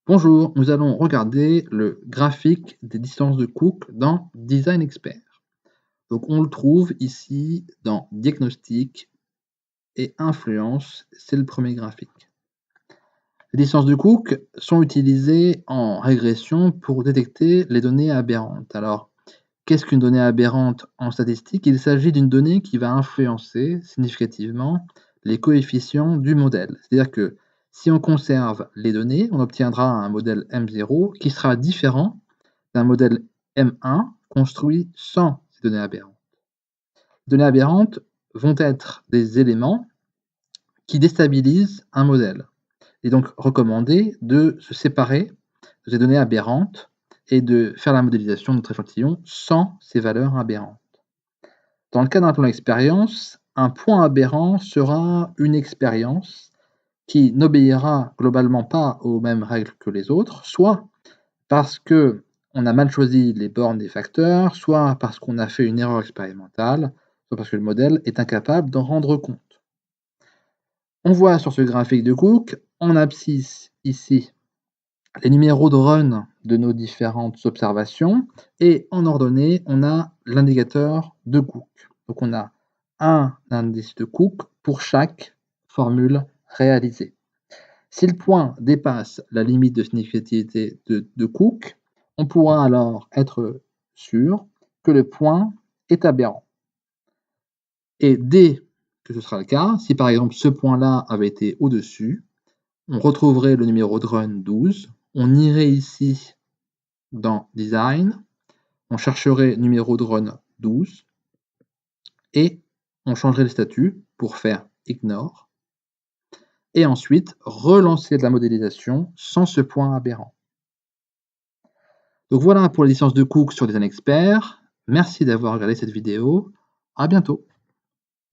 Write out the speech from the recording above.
Bonjour, nous allons regarder le graphique des distances de Cook dans Design Expert. Donc on le trouve ici dans Diagnostic et Influence, c'est le premier graphique. Les distances de Cook sont utilisées en régression pour détecter les données aberrantes. Alors, qu'est-ce qu'une donnée aberrante en statistique? Il s'agit d'une donnée qui va influencer significativement les coefficients du modèle. C'est-à-dire que si on conserve les données, on obtiendra un modèle M0 qui sera différent d'un modèle M1 construit sans ces données aberrantes. Les données aberrantes vont être des éléments qui déstabilisent un modèle. Il est donc recommandé de se séparer de ces données aberrantes et de faire la modélisation de notre échantillon sans ces valeurs aberrantes. Dans le cas d'un plan d'expérience, un point aberrant sera une expérience qui n'obéira globalement pas aux mêmes règles que les autres, soit parce qu'on a mal choisi les bornes des facteurs, soit parce qu'on a fait une erreur expérimentale, soit parce que le modèle est incapable d'en rendre compte. On voit sur ce graphique de Cook, en abscisse ici, les numéros de run de nos différentes observations, et en ordonnée, on a l'indicateur de Cook. Donc on a un indice de Cook pour chaque formule réalisée. Si le point dépasse la limite de significativité de Cook, on pourra alors être sûr que le point est aberrant. Et dès que ce sera le cas, si par exemple ce point-là avait été au-dessus, on retrouverait le numéro de run 12, on irait ici dans Design, on chercherait numéro de run 12, et on changerait le statut pour faire Ignore, et ensuite relancer de la modélisation sans ce point aberrant. Donc voilà pour les licences de Cook sur Design Expert. Merci d'avoir regardé cette vidéo. À bientôt.